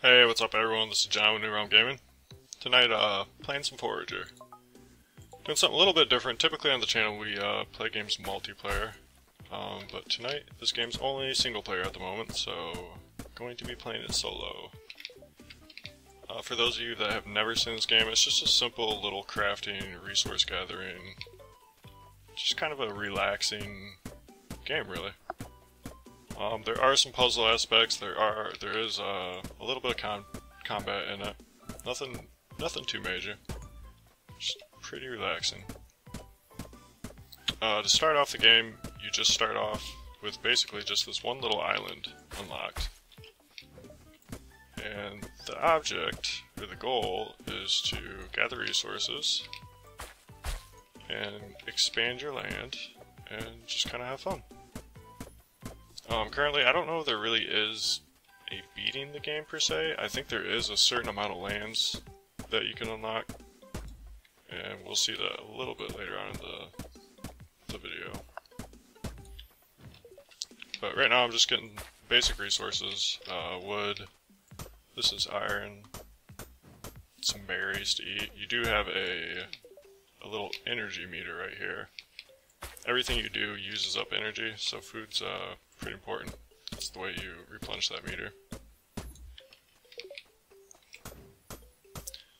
Hey, what's up everyone? This is John with New Realm Gaming. Tonight, playing some Forager. Doing something a little bit different. Typically on the channel we play games multiplayer. But tonight, this game's only single player at the moment, so going to be playing it solo. For those of you that have never seen this game, it's just a simple little crafting, resource gathering, just kind of a relaxing game really. There are some puzzle aspects. There is a little bit of combat in it. Nothing too major. Just pretty relaxing. To start off the game, you just start off with basically just this one little island unlocked. And the object, or the goal, is to gather resources and expand your land and just kind of have fun. Currently, I don't know if there really is a beating the game per se. I think there is a certain amount of lands that you can unlock, and we'll see that a little bit later on in the video. But right now I'm just getting basic resources, wood, this is iron, some berries to eat. You do have a little energy meter right here. Everything you do uses up energy, so food's pretty important. That's the way you replenish that meter.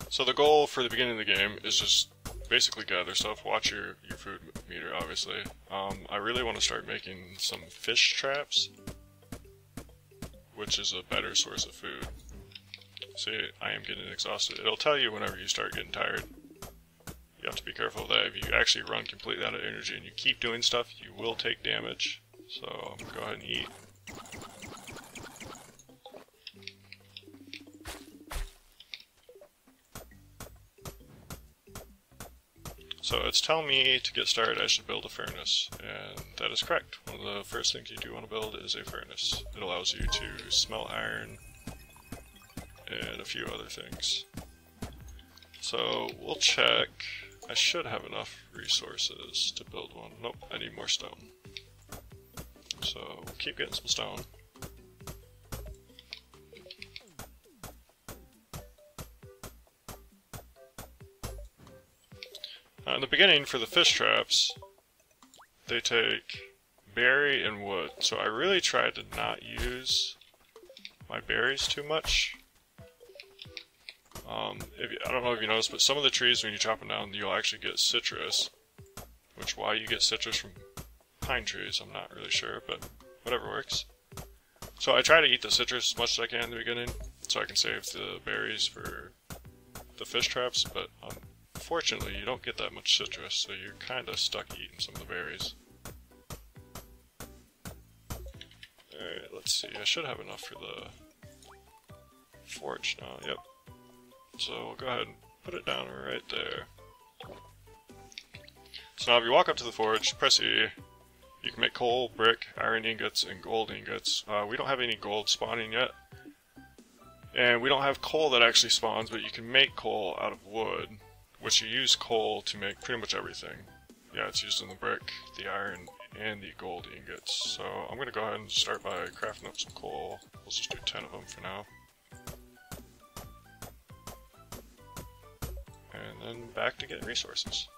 So the goal for the beginning of the game is just basically gather stuff, watch your food meter obviously. I really want to start making some fish traps, which is a better source of food. See, I am getting exhausted. It'll tell you whenever you start getting tired. You have to be careful of that. If you actually run completely out of energy and you keep doing stuff, you will take damage. So I'm gonna go ahead and eat. So it's telling me to get started I should build a furnace, and that is correct. One of the first things you do want to build is a furnace. It allows you to smelt iron and a few other things. So we'll check. I should have enough resources to build one. Nope, I need more stone. So we'll keep getting some stone. In the beginning, for the fish traps, they take berry and wood. So I really tried to not use my berries too much. I don't know if you noticed, but some of the trees, when you chop them down, you'll actually get citrus. Which, why you get citrus from pine trees, I'm not really sure, but whatever works. So I try to eat the citrus as much as I can in the beginning, so I can save the berries for the fish traps, but unfortunately you don't get that much citrus, so you're kind of stuck eating some of the berries. Alright, let's see, I should have enough for the forge now, yep. So we'll go ahead and put it down right there. So now if you walk up to the forge, press E, you can make coal, brick, iron ingots, and gold ingots. We don't have any gold spawning yet. And we don't have coal that actually spawns, but you can make coal out of wood, which you use coal to make pretty much everything. Yeah, it's used in the brick, the iron, and the gold ingots. So I'm going to go ahead and start by crafting up some coal. We'll just do 10 of them for now. And then back to getting resources.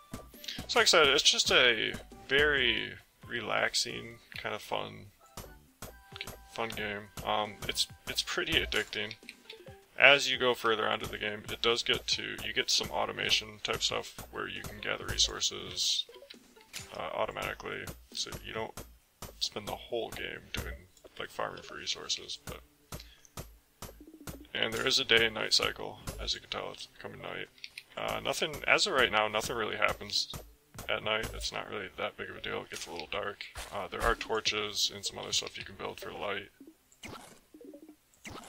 So like I said, it's just a very relaxing, kind of fun game. It's pretty addicting. As you go further onto the game, it does you get some automation type stuff where you can gather resources automatically, so you don't spend the whole game doing like farming for resources. And there is a day and night cycle, as you can tell, it's becoming night. Nothing, as of right now, nothing really happens at night. It's not really that big of a deal. It gets a little dark. There are torches and some other stuff you can build for light. Yeah,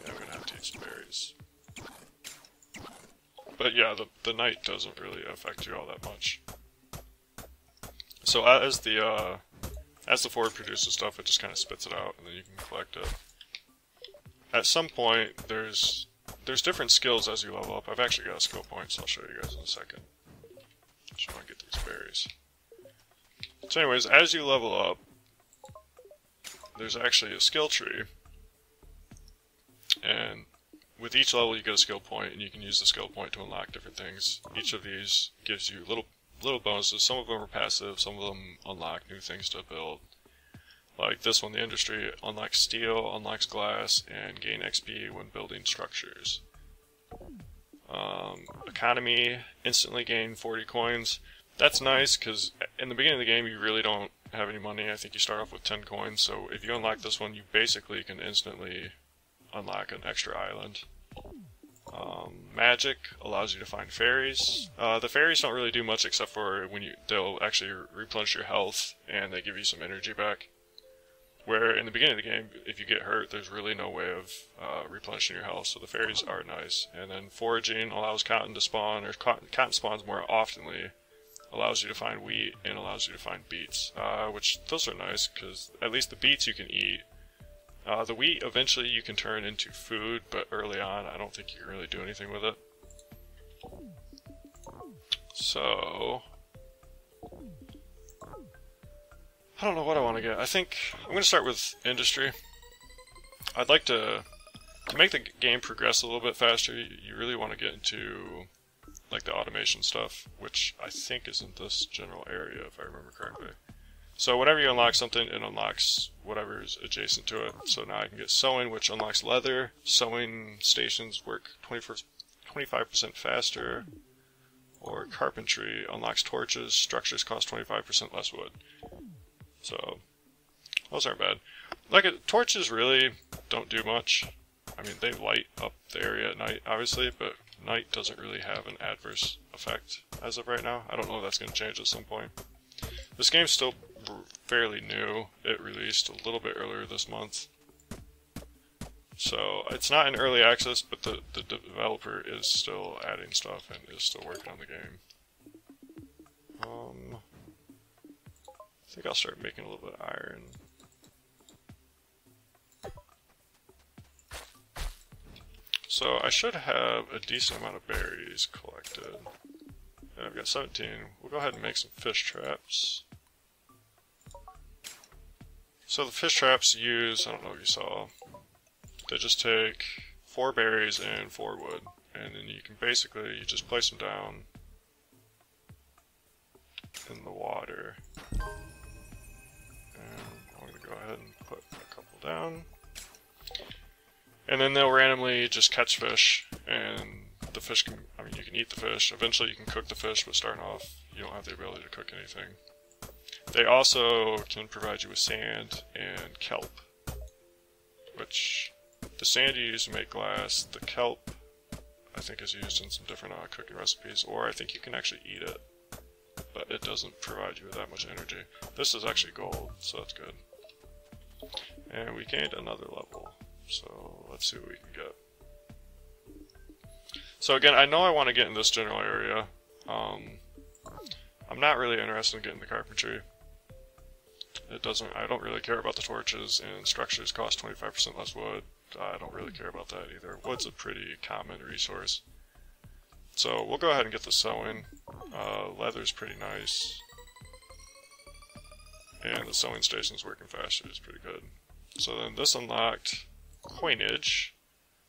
I'm gonna have to eat some berries. But yeah, the night doesn't really affect you all that much. So as the forge produces stuff, it just kind of spits it out, and then you can collect it. At some point, there's different skills as you level up. I've actually got a skill point, so I'll show you guys in a second. Just want to get these berries. So anyways, as you level up, there's actually a skill tree. And with each level you get a skill point, and you can use the skill point to unlock different things. Each of these gives you little bonuses. Some of them are passive, some of them unlock new things to build. Like this one, the industry unlocks steel, unlocks glass, and gain XP when building structures. Economy, instantly gain 40 coins. That's nice, because in the beginning of the game you really don't have any money. I think you start off with 10 coins, so if you unlock this one, you basically can instantly unlock an extra island. Magic allows you to find fairies. The fairies don't really do much except for they'll actually replenish your health, and they give you some energy back. Where in the beginning of the game, if you get hurt, there's really no way of replenishing your health, so the fairies are nice. And then foraging allows cotton to spawn, or cotton spawns more oftenly, allows you to find wheat, and allows you to find beets, which those are nice, because at least the beets you can eat. The wheat, eventually you can turn into food, but early on, I don't think you can really do anything with it. So I don't know what I want to get. I think I'm going to start with industry. I'd like to make the game progress a little bit faster. You really want to get into like the automation stuff, which I think is in this general area if I remember correctly. So whenever you unlock something, it unlocks whatever is adjacent to it. So now I can get sewing, which unlocks leather. Sewing stations work 25% faster. Or carpentry unlocks torches. Structures cost 25% less wood. So those aren't bad. Torches really don't do much. I mean, they light up the area at night, obviously, but night doesn't really have an adverse effect as of right now. I don't know if that's going to change at some point. This game's still fairly new. It released a little bit earlier this month. So it's not in early access, but the developer is still adding stuff and is still working on the game. I think I'll start making a little bit of iron. So I should have a decent amount of berries collected. And I've got 17. We'll go ahead and make some fish traps. So the fish traps use, I don't know if you saw, they just take 4 berries and 4 wood. And then you can basically, you just place them down in the water. And I'm going to go ahead and put a couple down. And then they'll randomly just catch fish, and the fish can, I mean, you can eat the fish. Eventually you can cook the fish, but starting off, you don't have the ability to cook anything. They also can provide you with sand and kelp, which the sand you use to make glass, the kelp I think is used in some different cooking recipes, or I think you can actually eat it, but it doesn't provide you with that much energy. This is actually gold, so that's good. And we gained another level, so let's see what we can get. So again, I know I want to get in this general area. I'm not really interested in getting the carpentry. I don't really care about the torches, and structures cost 25% less wood. I don't really care about that either. Wood's a pretty common resource. So we'll go ahead and get the sewing. Leather's pretty nice. And the sewing station's working faster, it's pretty good. So then this unlocked coinage.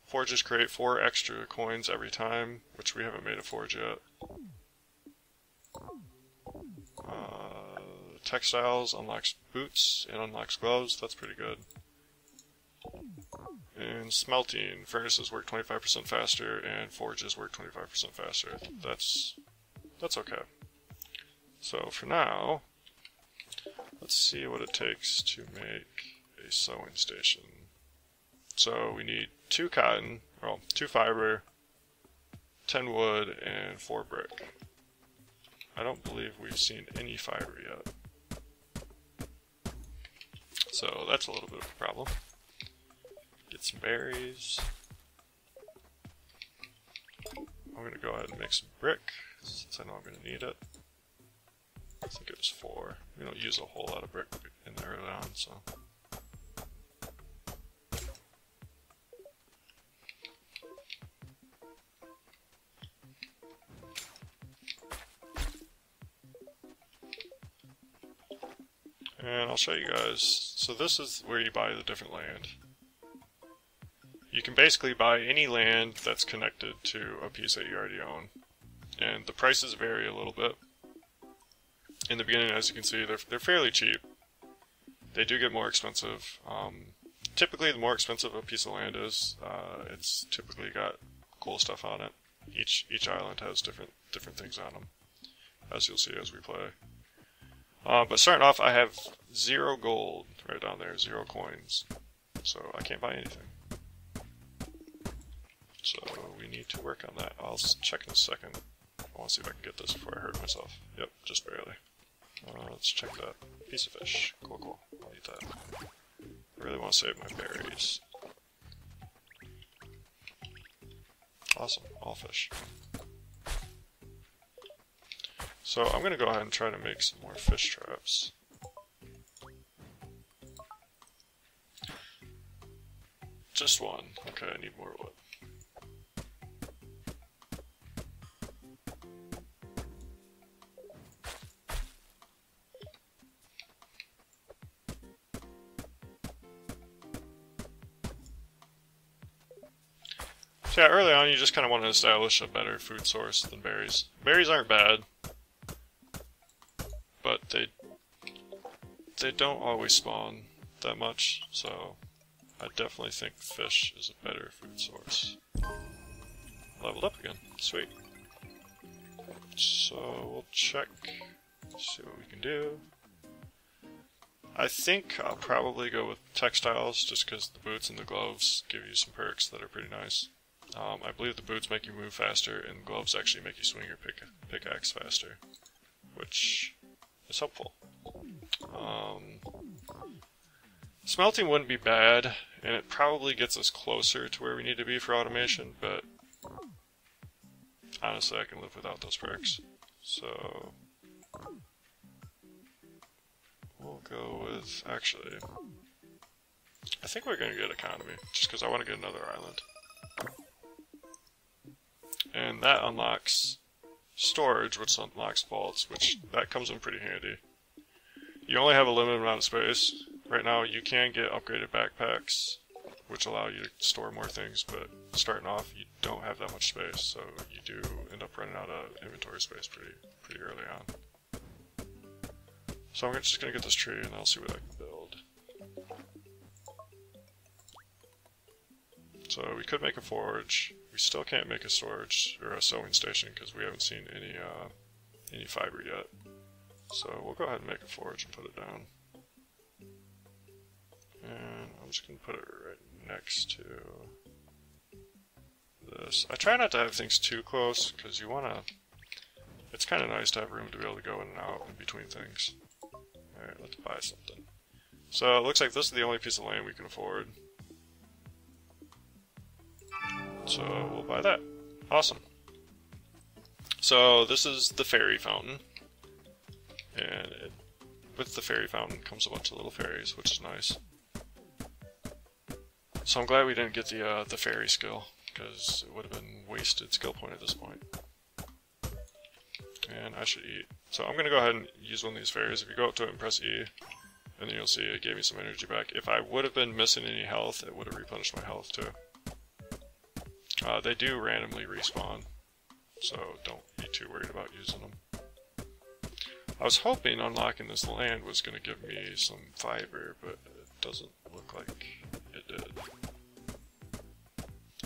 Forges create 4 extra coins every time, which we haven't made a forge yet. Textiles unlocks boots and unlocks gloves, that's pretty good. And smelting, furnaces work 25% faster and forges work 25% faster. That's okay. So for now, let's see what it takes to make a sewing station. So we need 2 cotton, well, 2 fiber, 10 wood, and 4 brick. I don't believe we've seen any fiber yet. So that's a little bit of a problem. Get some berries. I'm going to go ahead and make some brick, since I know I'm going to need it. I think it was 4. We don't use a whole lot of brick in there early on, so. And I'll show you guys. So this is where you buy the different land. you can basically buy any land that's connected to a piece that you already own. And the prices vary a little bit. In the beginning, as you can see, they're fairly cheap. They do get more expensive. Typically, the more expensive a piece of land is, it's typically got cool stuff on it. Each island has different things on them, as you'll see as we play. But starting off, I have 0 gold right down there, 0 coins, so I can't buy anything. So we need to work on that. I'll check in a second. I want to see if I can get this before I hurt myself. Yep, just barely. Let's check that. Piece of fish. Cool. I'll eat that. I really want to save my berries. Awesome, all fish. So I'm going to go ahead and try to make some more fish traps. Just one. Okay, I need more wood. So yeah, early on you just kind of want to establish a better food source than berries. Berries aren't bad, but they don't always spawn that much, so I definitely think fish is a better food source. Leveled up again. Sweet. So we'll check, see what we can do. I think I'll probably go with textiles, just because the boots and the gloves give you some perks that are pretty nice. I believe the boots make you move faster, and the gloves actually make you swing your pickaxe faster, which is helpful. Smelting wouldn't be bad, and it probably gets us closer to where we need to be for automation, but honestly I can live without those perks. So we'll go with, actually, I think we're going to get economy, just because I want to get another island. And that unlocks storage, which unlocks vaults, which that comes in pretty handy. You only have a limited amount of space. Right now you can get upgraded backpacks, which allow you to store more things, but starting off you don't have that much space, so you do end up running out of inventory space pretty early on. So I'm just going to get this tree and I'll see what I can build. So we could make a forge. We still can't make a storage or a sewing station because we haven't seen any fiber yet. So we'll go ahead and make a forge and put it down. And I'm just going to put it right next to this. I try not to have things too close because you want to... It's kind of nice to have room to be able to go in and out in between things. Alright, let's buy something. So it looks like this is the only piece of land we can afford. So we'll buy that. Awesome. So this is the fairy fountain. And with the fairy fountain comes a bunch of little fairies, which is nice. So I'm glad we didn't get the fairy skill, because it would have been wasted skill point at this point. And I should eat. So I'm going to go ahead and use one of these fairies. If you go up to it and press E, and then you'll see it gave me some energy back. If I would have been missing any health, it would have replenished my health too. They do randomly respawn, so don't be too worried about using them. I was hoping unlocking this land was going to give me some fiber, but it doesn't look like it did.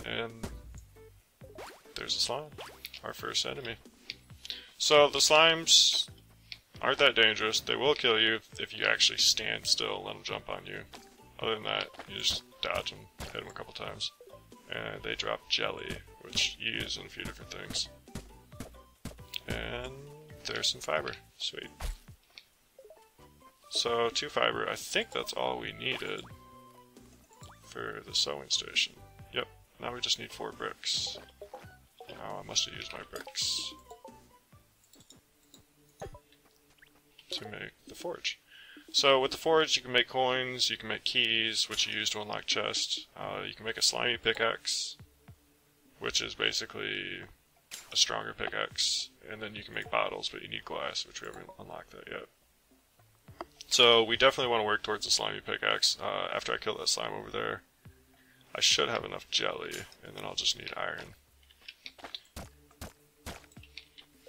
And there's a slime, our first enemy. So the slimes aren't that dangerous. They will kill you if you actually stand still and let them jump on you. Other than that, you just dodge them, hit them a couple times. And they drop jelly, which you use in a few different things. And there's some fiber. Sweet. So 2 fiber, I think that's all we needed for the sewing station. Yep, now we just need 4 bricks. Oh, I must have used my bricks to make the forge. So with the forge you can make coins, you can make keys, which you use to unlock chests. You can make a slimy pickaxe, which is basically a stronger pickaxe. And then you can make bottles, but you need glass, which we haven't unlocked that yet. So we definitely want to work towards a slimy pickaxe. After I kill that slime over there, I should have enough jelly, and then I'll just need iron.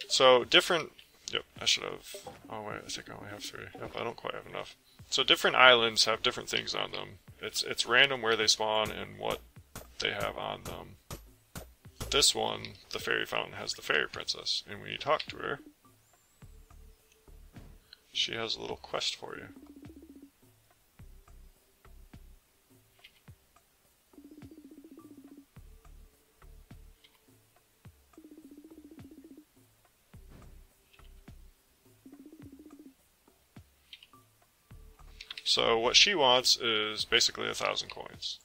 So different, yep, I should have, oh wait, I think I only have 3. Yep, I don't quite have enough. So different islands have different things on them. It's random where they spawn and what they have on them. This one, the fairy fountain, has the fairy princess, and when you talk to her, she has a little quest for you. So what she wants is basically 1,000 coins.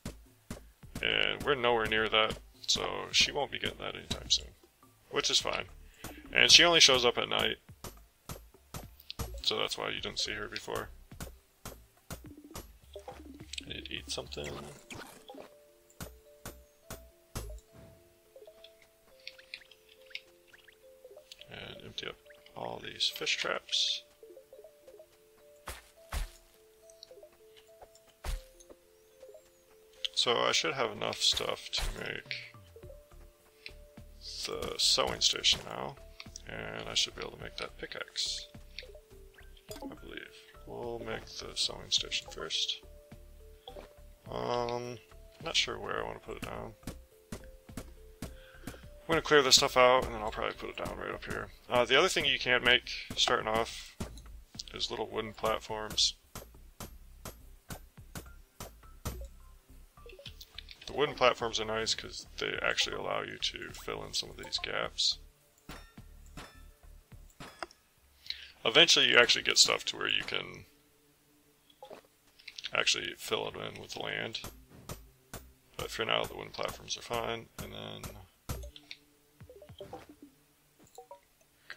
And we're nowhere near that, so she won't be getting that anytime soon. Which is fine. And she only shows up at night, so that's why you didn't see her before. I need to eat something. And empty up all these fish traps. So I should have enough stuff to make the sewing station now, and I should be able to make that pickaxe, I believe. We'll make the sewing station first. Not sure where I want to put it down. I'm going to clear this stuff out, and then I'll probably put it down right up here. The other thing you can make, starting off, is little wooden platforms. The wooden platforms are nice because they actually allow you to fill in some of these gaps. Eventually you actually get stuff to where you can actually fill it in with land. But for now the wooden platforms are fine. And then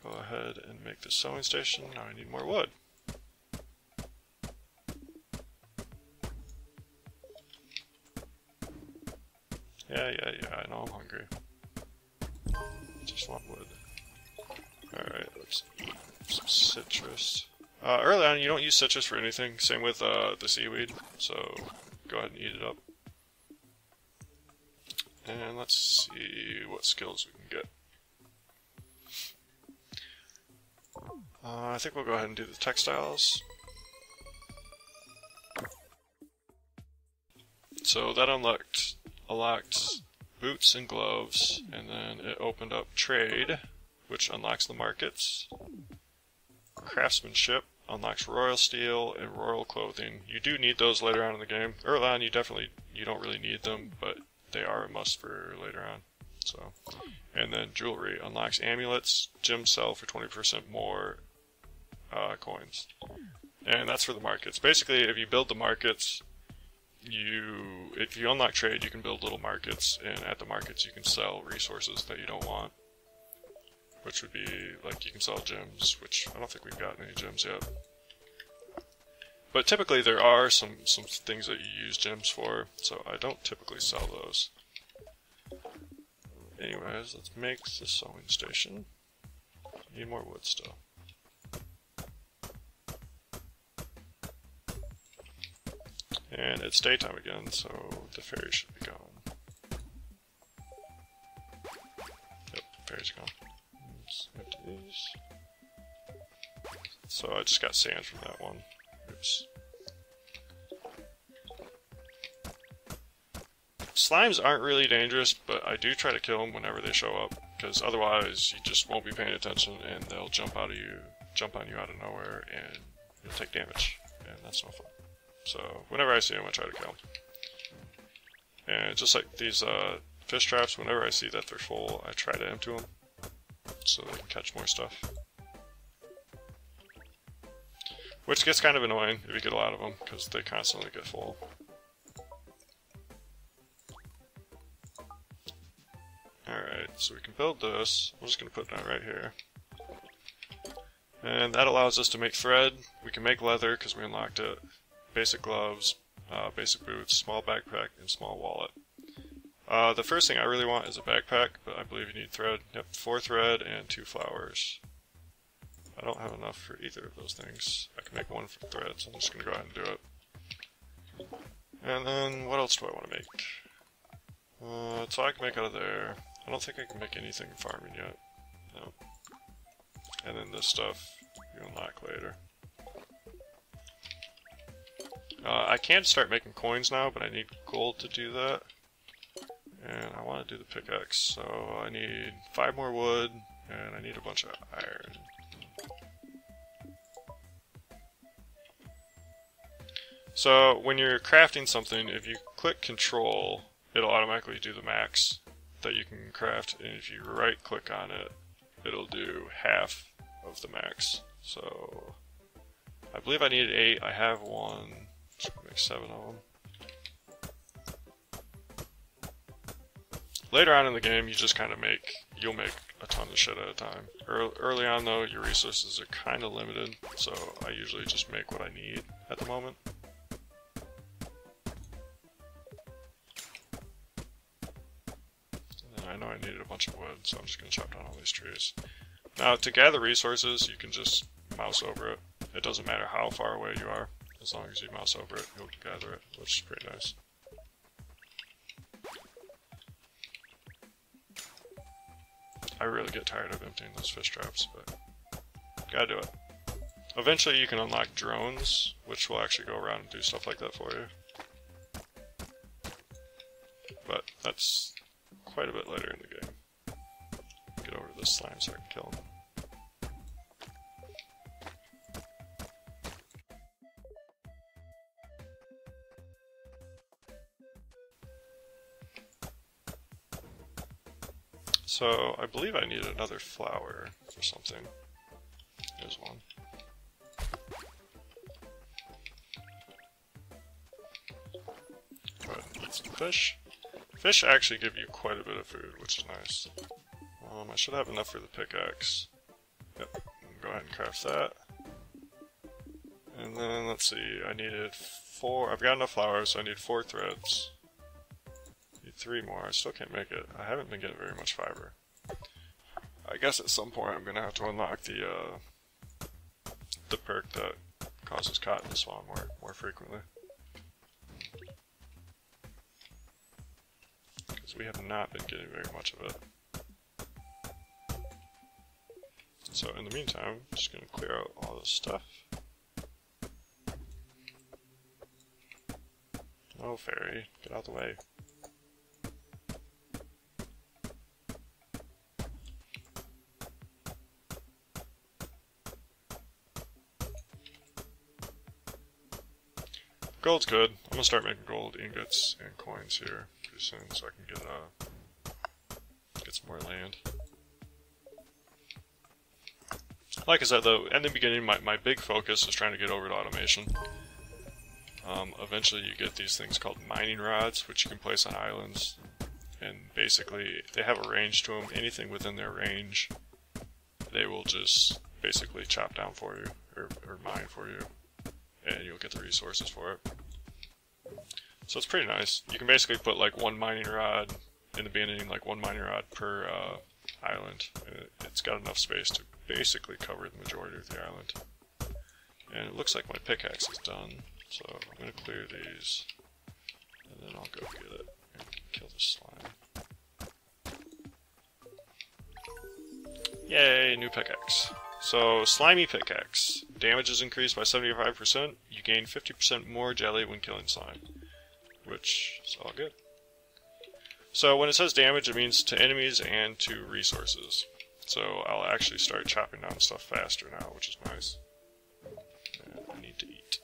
go ahead and make the sewing station. Now I need more wood. Yeah, I know I'm hungry. Just want wood. Alright, let's eat some citrus. Early on, you don't use citrus for anything. Same with the seaweed, so go ahead and eat it up. And let's see what skills we can get. I think we'll go ahead and do the textiles. So that unlocked boots and gloves, and then it opened up trade, which unlocks the markets. Craftsmanship unlocks royal steel and royal clothing. You do need those later on in the game. Early on, you don't really need them, but they are a must for later on. So, and then jewelry unlocks amulets. Gems sell for 20% more coins, and that's for the markets. Basically, if you build the markets, if you unlock trade, you can build little markets, and at the markets you can sell resources that you don't want, which would be like you can sell gems, which I don't think we've gotten any gems yet. But typically there are some things that you use gems for, so I don't typically sell those. Anyways, let's make the sewing station. Need more wood still. And it's daytime again, so the fairy should be gone. Yep, fairy's gone. Let's empty these. So I just got sand from that one. Oops. Slimes aren't really dangerous, but I do try to kill them whenever they show up, because otherwise you just won't be paying attention and they'll jump on you out of nowhere, and you'll take damage, and that's no fun. So whenever I see them, I try to kill them. And just like these fish traps, whenever I see that they're full, I try to empty them so they can catch more stuff. Which gets kind of annoying if you get a lot of them, because they constantly get full. Alright, so we can build this. I'm just going to put it down right here. And that allows us to make thread. We can make leather because we unlocked it. Basic gloves, basic boots, small backpack, and small wallet. The first thing I really want is a backpack, but I believe you need thread. Yep, 4 thread and 2 flowers. I don't have enough for either of those things. I can make 1 for thread, so I'm just going to go ahead and do it. And then, what else do I want to make? That's all I can make out of there. I don't think I can make anything farming yet. No. And then this stuff you unlock later. I can start making coins now, but I need gold to do that. And I want to do the pickaxe, so I need 5 more wood, and I need a bunch of iron. So when you're crafting something, if you click control, it'll automatically do the max that you can craft, and if you right click on it, it'll do half of the max. So I believe I needed 8, I have 1, so I'll make 7 of them. Later on in the game, you just kind of you'll make a ton of shit at a time. Early on though, your resources are kind of limited, so I usually just make what I need at the moment. And I know I needed a bunch of wood, so I'm just going to chop down all these trees. Now, to gather resources, you can just mouse over it. It doesn't matter how far away you are. As long as you mouse over it, you'll gather it, which is pretty nice. I really get tired of emptying those fish traps, but gotta do it. Eventually you can unlock drones, which will actually go around and do stuff like that for you. But that's quite a bit later in the game. Get over to this slime so I can kill him. So, I believe I need another flower for something. Here's one. Go ahead and eat some fish. Fish actually give you quite a bit of food, which is nice. I should have enough for the pickaxe. Yep, go ahead and craft that. And then, let's see, I needed 4, I've got enough flowers, so I need 4 threads. 3 more. I still can't make it. I haven't been getting very much fiber. I guess at some point I'm gonna have to unlock the perk that causes cotton to spawn more frequently. Because we have not been getting very much of it. So in the meantime, I'm just gonna clear out all this stuff. Oh, fairy, get out of the way. Gold's good. I'm gonna start making gold ingots and coins here pretty soon, so I can get some more land. Like I said, though, in the beginning, my big focus is trying to get over to automation. Eventually, you get these things called mining rods, which you can place on islands, and basically they have a range to them. Anything within their range, they will just basically chop down for you or mine for you. And you'll get the resources for it. So it's pretty nice. You can basically put like 1 mining rod in the beginning, like 1 mining rod per island. And it's got enough space to basically cover the majority of the island. And it looks like my pickaxe is done. So I'm going to clear these. And then I'll go get it and kill this slime. Yay, new pickaxe. So, slimy pickaxe. Damage is increased by 75%. You gain 50% more jelly when killing slime. Which is all good. So, when it says damage, it means to enemies and to resources. So, I'll actually start chopping down stuff faster now, which is nice. And I need to eat.